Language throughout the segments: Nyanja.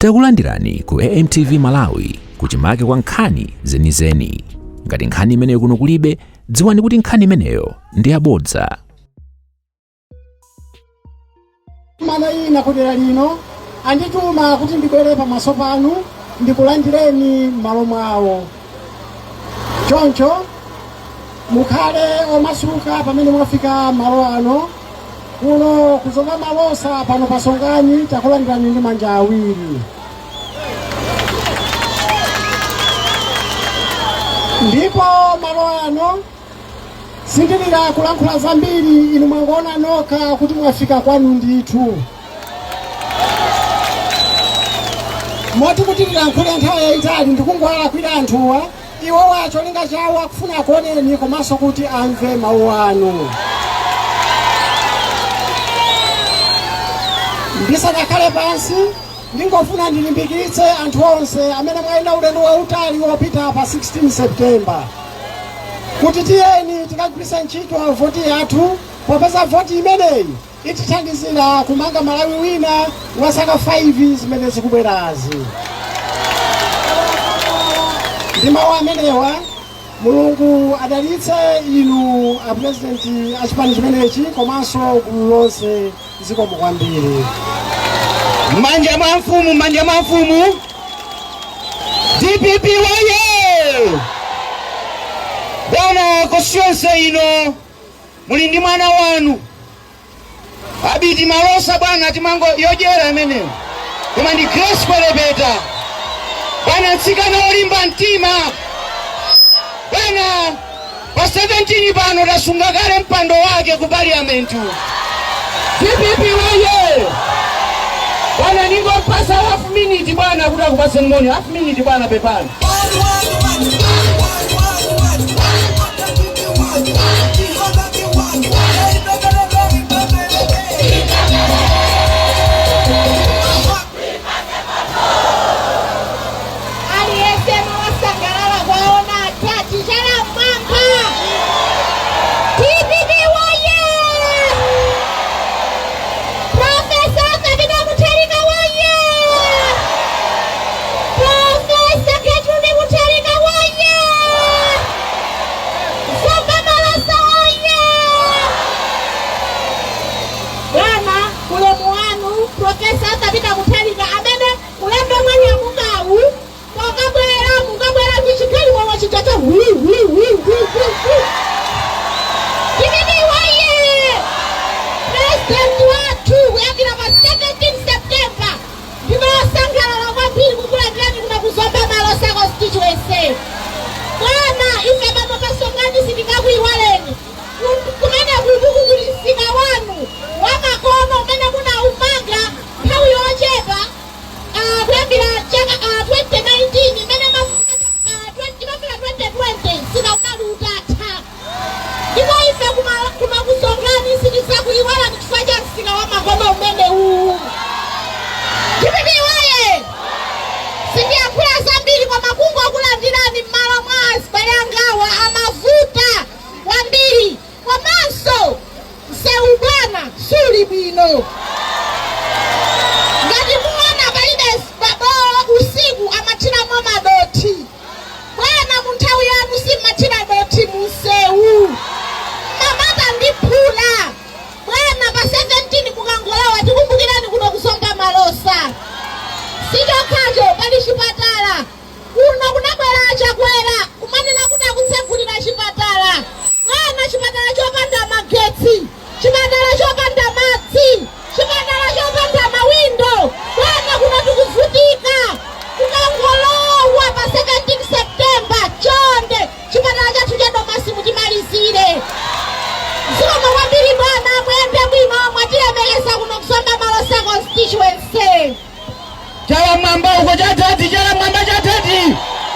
Takulandirani ku AMTV Malawi kuchimake kwa nkhani zenizeni. Ngati nkhani imeneyo kuno kulibe, dziwani kuti nkhani imeneyo ndi yabodza. Mana ina kudera lino andituma kuti ndibwere pamaso panu ndikulandireni m'malo mwawo. Choncho mukhale omasuka pamene mwafika malo ano kuno kuzomba malosa pano pasongani. Takulandirani ndi manja awiri. Ndipo malo ano sindilira kulankhula zambiri, inu mwangoona nokha kuti mwafika kwanu ndithu. Moti kuti ndilankhule nthawi yayitali ndikungwala kwira anthuwa, iwo wacho linga chawo akufuna kuoneni komanso kuti amve mawu anu. Ndisanakhale pansi ndingofuna ndilimbikitse anthu onse amene mwayenda ulendo wautali wopita pa 16 September kuti tiyeni tikagwiritse ntchito voti yathu, popeza voti imeneyi itithandizira kumanga Malawi wina wa zaka 5 zimene zikubwerazi. Ndi mawu amenewa, Mulungu adalitse inu a president a chipani chimenechi komanso gulu lonse. Zikomo kwambiri. Manja mwa mfumu. DPP waye! Bwana constituency ino muli ndi mwana wanu abiti malosa bwana timango yojera imeneyo koma ndi Grace Kwelepeta. Bwana nsikana olimba mtima. Bwana pa 17 pano tasunga kale mpando wake ku parliament. DPP waye! Bwana ningo pasa half minute bwana kuda kupasa ngoni half minute bwana pepani.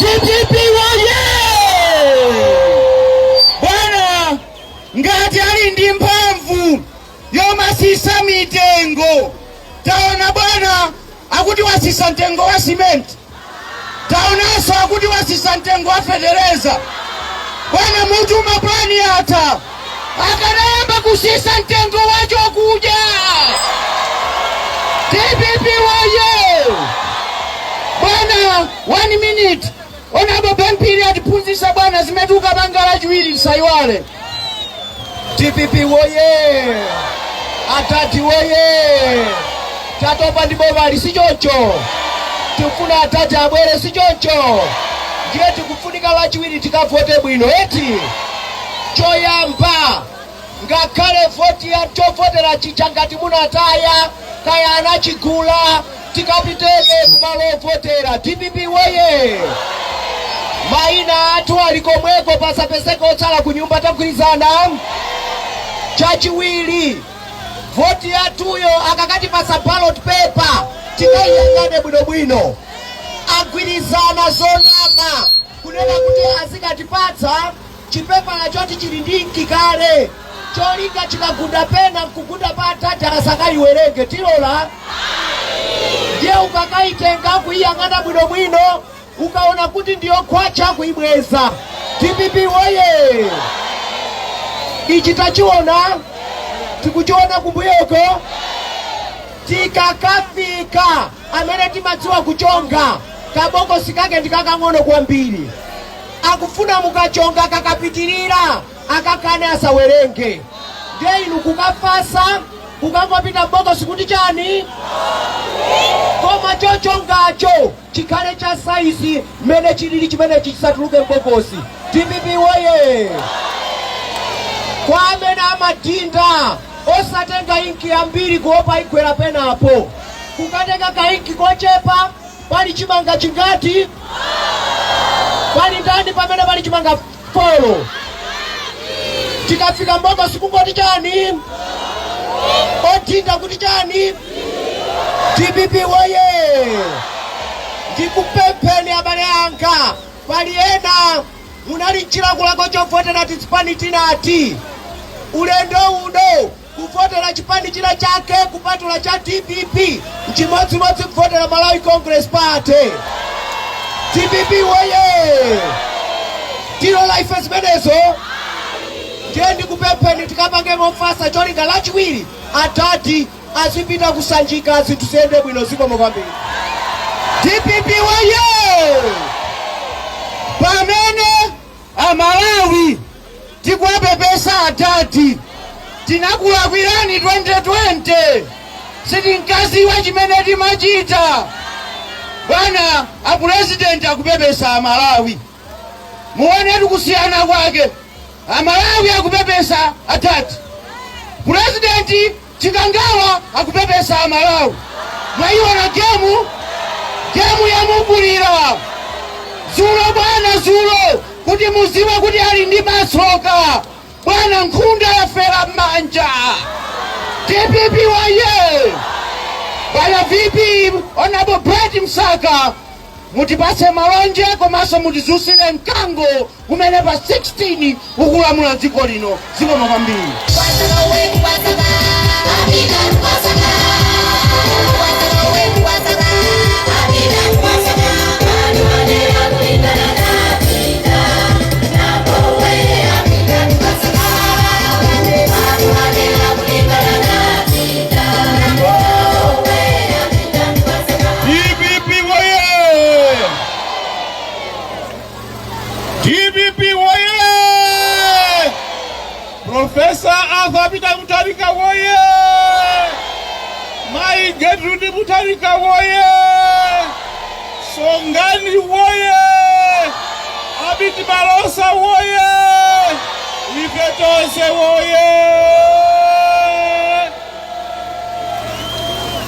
DPP waye! Bwana ngati ali ndi mphamvu yomasisa mitengo. Taona bwana akuti wasisa mtengo wa cement. Taonaso akuti wasisa mtengo wa federeza. Bwana mutu mapani hata akanayamba kusisa mtengo wacho kuja. DPP waye! bwana 1 minute. Honorable Bempiri atiphunzitsa bwana zimetuka banga lachiwiri lisaiwale. TPP woye, atati woye, tatopa ndi boma sichoncho, tikufuna atati abwere sichoncho, ndiye tikufunika lachiwiri tikavote bwino eti. Choyamba ngakhale voti ya chovotera chicha ngati munataya kaya anachigula tikapiteke kumalo ovotera. TPP woye, maina athu alikomweko pasapezeke otsala kunyumba tagwirizana. Chachiwiri voti yathuyo akakati pasa ballot paper tikayiyang'ane bwinobwino agwirizana zonama kunena kuti azikatipatsa chipepala choti chili ndi ink kale cholinga chikagunda pena kugunda pa atati akasakayiwerenge tilola. Ndiye ukakaitenga kuyiyang'ana bwinobwino ukaona kuti ndiyo khwacha kuibweza. TPP woye, ichi tachiona, tikuchiona kumbuyoko. Tikakafika amene timadziwa kuchonga kabokosi kake ndikakang'ono kwambiri, akufuna mukachonga kakapitirira akakane asawerenge. Ndiye inu kukafasa kukangopita bokosi kuti chani koma chochongacho chikhale cha saizi mmene chilili chimene chisatuluke mbokosi. TPP woye, kwa amene amadinda osatenga inki yambiri kuopa igwera penapo, kukatenga kainki kochepa pali chimanga chingati pali ndani pamene pali chimanga folo. Tikafika mbokosi kungoti chani odinda kuti chani. TPP woye, ndikupempheni abale anga, pali ena munali nchilakolako chovotera tizipani tinati ulendo uno kuvotera chipani china chake kupatula cha TPP nchimodzimodzi kuvotera Malawi Congress Party. TPP woye, tilo life zimenezo. Ndiye ndikupempheni tikapange mofasa cholinga lachiwiri atati azipita kusanjika zitusende bwino zikomo kwambiri. TPP woye, pamene Amalawi tikuwapepesa atati tinakulakwirani 2020 sitinkaziwa chimene timachita. Bwana apresident akupepesa Amalawi, muonetu kusiyana kwake. Amalawi akupepesa atati, president Chikangawa akupepesa Amalawi. Mwaiona gemu ya mubulira zulo bwana zulo kuti muziwe kuti ali ndi masoka bwana nkhunda yafera manja. TPP woye, bwana VP Honorable Brett Msaka mutipase malonje komanso mutizusire mkango kumene pa 16 ukulamula dziko lino. Zikomo kwambiri. TPP woye! Professor Arthur Peter Mutharika woye! Mai Gertrude Mutharika woye! Songani woye! Abiti Malosa woye! Ifetose woye!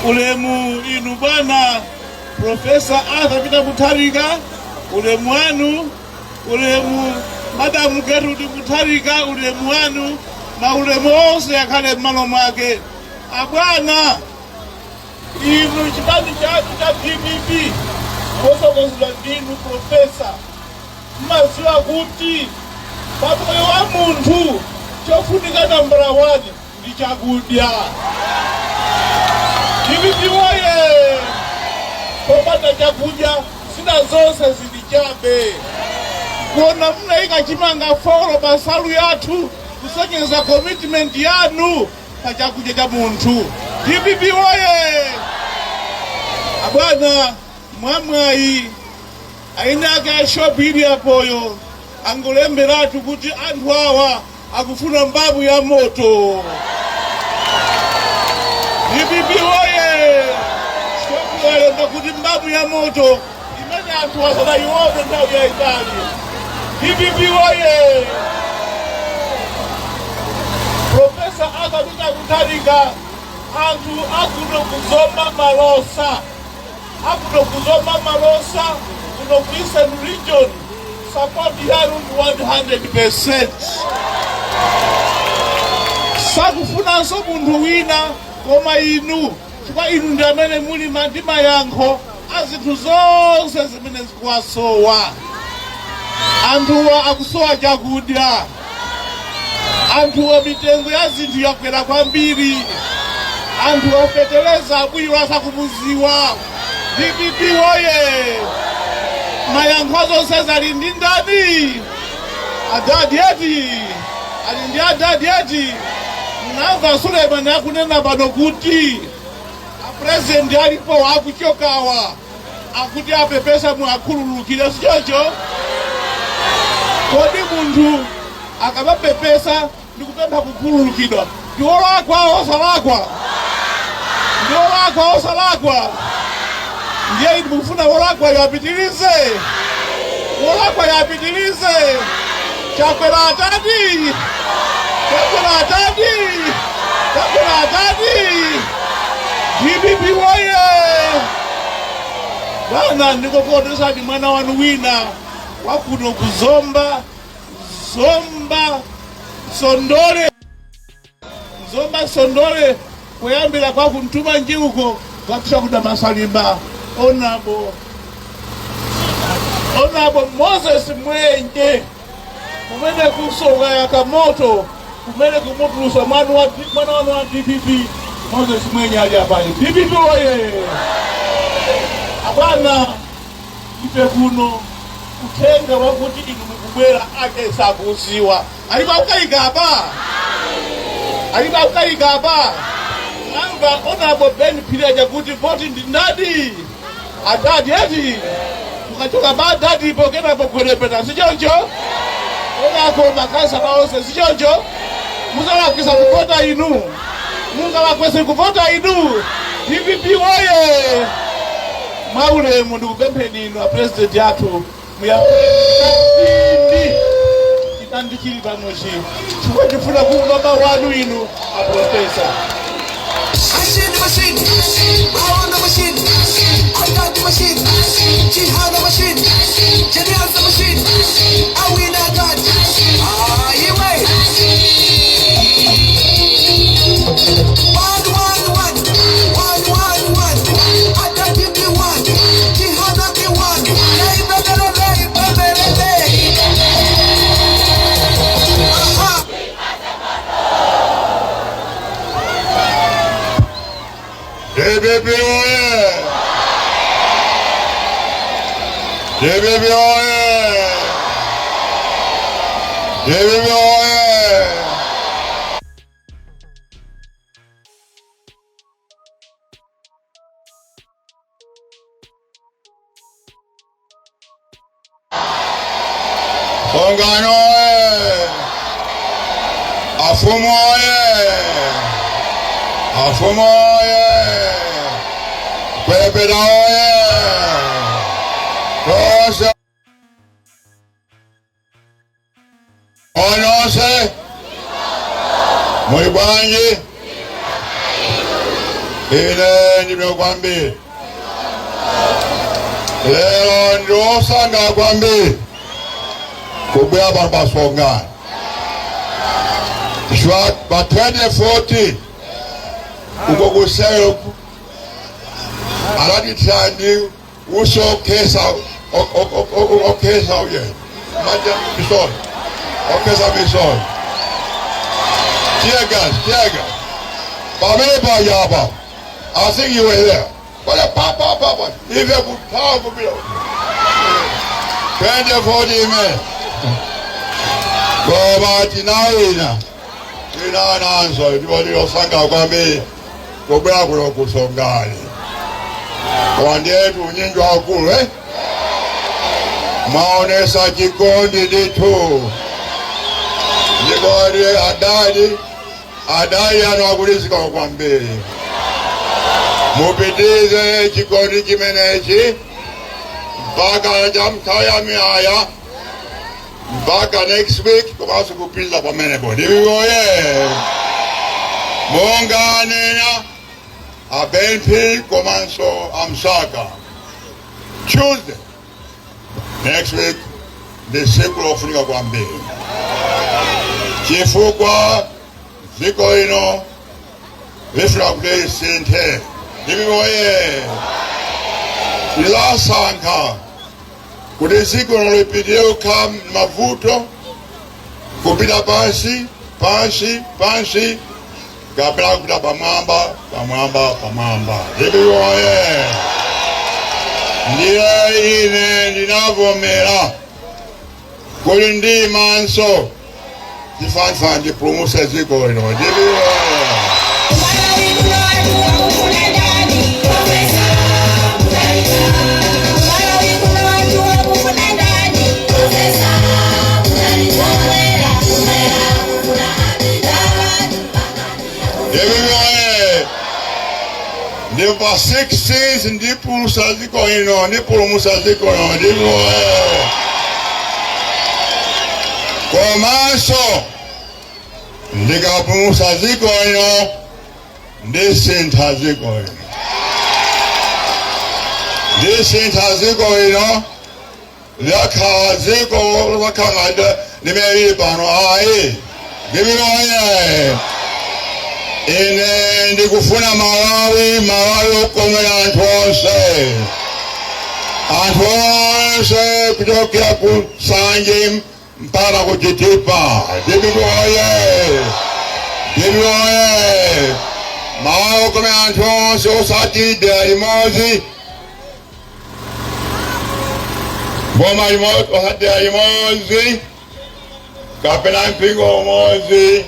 Ulemu inu bwana Professor Arthur Peter Mutharika, ulemu wanu, ulemu Madam Gertrude Mutharika, ulemu wanu na ulemu wonse yakhale m'malo mwake. Abwana inu chipani chathu cha TPP osokonzera ndinu Professor, mmaziwa kuti pamoyo wa munthu chofunika nambala 1 ndi chakudya. TPP woye, popanda chakudya zina zonse zili chabe. Kuona mnaika chimanga folo pasalu yathu kusonyeza commitment yanu pa chakudya cha munthu. TPP woye, abwana mwamwayi ainake shopili apoyo angolemberatu kuti anthu awa akufuna mbavu ya moto. DPP oye! Shopu walomba kuti mbavu ya moto imene anthu asanayione nthawi yayitali. DPP oye! Profesa akapita kuthalika anthu akuno kuzomba malosa. Akuno kuzomba malosa kuno ku Eastern Region. Support yanu 100%. Sakufunanso munthu wina koma inu, chifukwa inu ndi amene muli ndi mayankho a zinthu zonse zimene zikuwasowa. Anthuwa akusowa chakudya, anthuwa mitengo ya zinthu yakwera kwambiri, anthu afeteleza abwiro asakumuziwa. DPP oye! Mayankho zonse zali ndi ndani? Adadi eti! Ali ndi adadi eti! Munamva Suleiman akunena pano kuti apresident alipo akuchokawa akuti apepesa mwakhululukira sichocho. Kodi munthu akamapepesa ndikupempha kukhululukidwa ndiolakwa osalakwa? Ndiolakwa osalakwa? Ndiye inu mufuna olakwa yapitilize? Olakwa yapitilize? Chakwera atadi? Chakwera atadi? Chakwera atadi? DPP oye! Bana ndikokotesa ni mwana wanu wina wakuno kuzomba Sondole. Zomba Sondole kuyambira kwa kuntuma njiuko wakusha kuda Masalimba. Onabo Moses Mwenje kumene kusoga yakamoto kumene kumutulusa mwana wa DPP Moses Mwenye ali apali. DPP oye! Abana ife kuno kutenga wakuti inu mukubwera ake sakuziwa. Aliba ukayigaba. Nanga onabo Ben Pileja kuti voti ndi ndadi. Adadi eti. Tukachoka badadi pokena pokwerepeta. Sichoncho? Onako makasa maose. Sichoncho? Muzawakisa kuvota inu. Mungawakwese kuvota inu. DPP oye! Maule mundu kupempeni inu a president yatu. Kitandikiri panoshi. Chukwa jifuna kumama wanu inu a professor. Machine, I own the machine, I got the machine, she had the machine, Jenny has the machine, I win a God, you wait. One, I got the one, she had the one, DPP oye! DPP oye! DPP oye! Songano oye! Afumo oye! Afumo oye! Kwepeda oye! Rosa! Onose! Mwibwanji! Ile nimekwambia. Leo ndio sanga kwambia. Kubea barba songa. Shwa ba 2040. Uko kuselo aladi tandi uso kesa okesa oye maja bison okesa bison tiaga ba yaba I think you were there but papa if you could talk to me 2040 men go ba ina nanzo ndibodi osanga kwambi kubea kulo kusongani Wandetu unyingi wakulu maonesa chikondi ditu ndibode adali anoakulizika kwa mbili mupitize chikondi chimenechi mpaka jamtaya miaya mpaka next week komanso kupitiliza pamenepo ndibiwoye monganena abenpi komanso amsaka Tuesday next week the siku lofunika kwa mbili chifukwa ziko ino lifuna kutei sente ndibiwoye ilasanka kuti ziko lolipitile ukha mavuto kupita pansi kapena kupita pamwamba ndibiwoye ndiye ine ndinavomera kuti ndimanso tifanifani tipulumuse ziko lino ndibiwoye Ndipa 6 seas ndipulumusa ziko ino ndibiwoye komanso ndikapulumusa ziko ino ndisintha ziko ino lyakhala ziko lakhala limelili pano ayi ndibiwoye ine ndikufuna Malawi okomera anthu onse kutokera ku Sanje mpaka ku Chitipa ndibiwoye Malawi okomera anthu onse osati dera limodzi boma limodzi kapena mpingo umodzi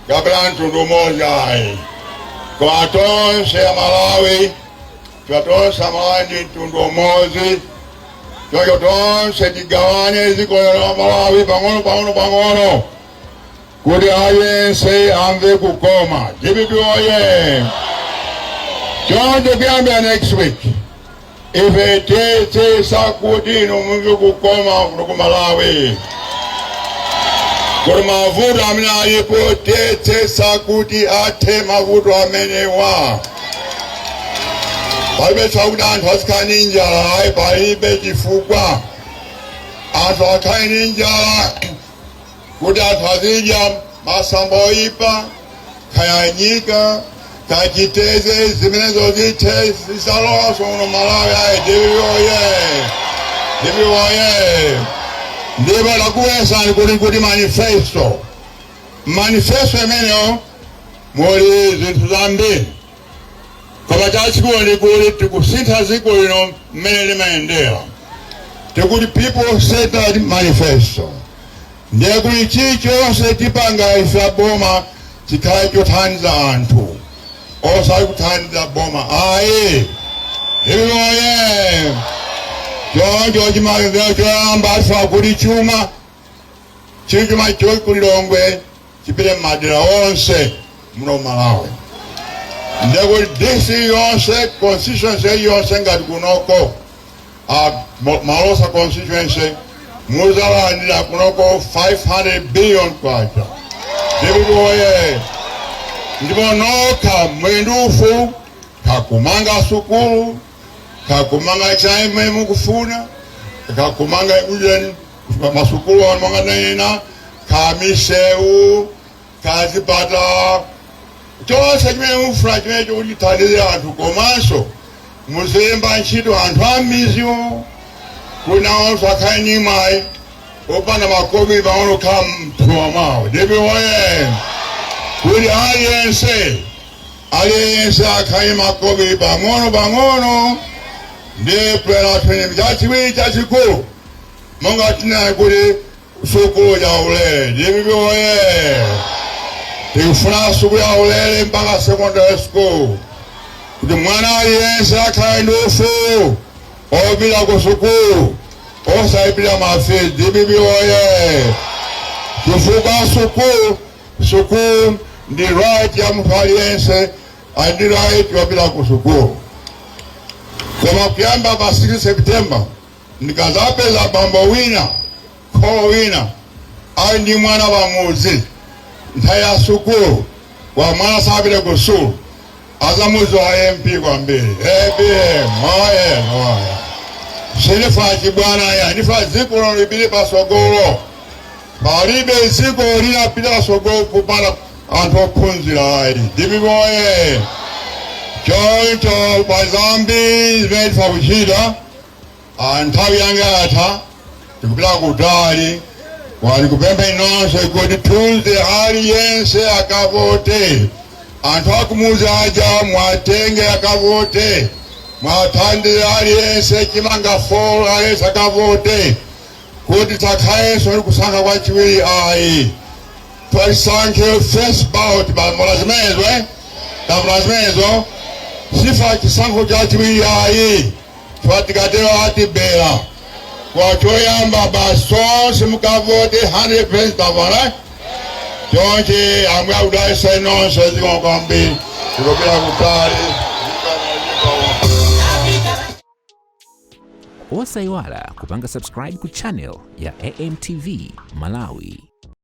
kapena mtundu umodzi ayi kwa tonse ya Malawi ndi mtundu umodzi choncho tonse tigawane ziko la Malawi pang'ono kuti aliyense amve kukoma ndibiwoye choncho kuyambira next week ife tetse sakuti ino mumve kukoma ku Malawi kuti mavuto amene alipo tetse sakuti athe mavuto amenewa palibe chakuti anthu azikhala ndi njala ayi palibe chifukwa anthu akhale ndi njala kuti anthu azidya masamba oyipa kaya nyika kachiteze zimenezo zithe zisalowaso uno Malawi ayi ndibiwoye ndiba lakuwesani kuti manifesto imeneyo muli zinthu zambiri koma chachikulu kuti tikusintha ziko lino mmene limayendera tikuti people centered manifesto ndiye kuti chilichonse tipanga ife aboma chikhale chothandiza anthu osati kuthandiza boma ayi ndibiwoye choncho chimakenzera choyamba atifa kuti chuma kulilongwe chipite m'madera onse muno Malawi ndekuti DC yonse constituency yonse ngati kunoko Malosa constituency muzalandira kunoko 500 billion kwacha ndibiwoye ndipo nokha mwendufu kakumanga sukulu kakumanga chaime mukufuna kakumanga ujeni masukulu wanomanganena kamisewu kazipata chonse chimene mufuna chimene chikuchithandizira anthu komanso muzemba ntchito anthu amiziwo kunawonso akhale ndi mwayi opanda makobi pang'ono khala mthumwa mwawo ndibiwoye kuti aliyense akhale makobi pang'ono ndipela twenye chachiwiri chachikulu monga tinali kuti sukulu ya ulere ndibiwoye tikufuna sukulu ya ulere mpaka secondary school kuti mwana aliyense akhale ndi ufulu opita ku sukulu osaibira mafidi bibi oye kifuka suku ndi right ya mtu aliyense andi right wapila kusukuru kama kiamba pa 6 September nikazapeza bambo wina ko wina andi mwana wa muzi ntaya sukuru wa mwana sabile kusuru azamuzo wa MP kwa mbili moye sinifa kibwana ya nifa ziko libili pasogoro balibe ziko lina pila sogoro kupala antopunzira ai dibi moye choito bazambi made for Bushida antawi yangata tukula kudali wali kupemba inonse kodi tunze hali yense akavote antwakumuza aja mwatenge akavote mwatande hali yense kimanga fora yense akavote kodi takayeso kusanga kwa chiwili ai twalisanke first bout ba molazimezo sifa kisango cha chiwili ai twatikatero hati bela kwa choyamba basonse mukavote 100% tavana chonchi amwa udai senonse zikongambi tukopila kutali Osaiwala kupanga subscribe ku channel ya AMTV Malawi.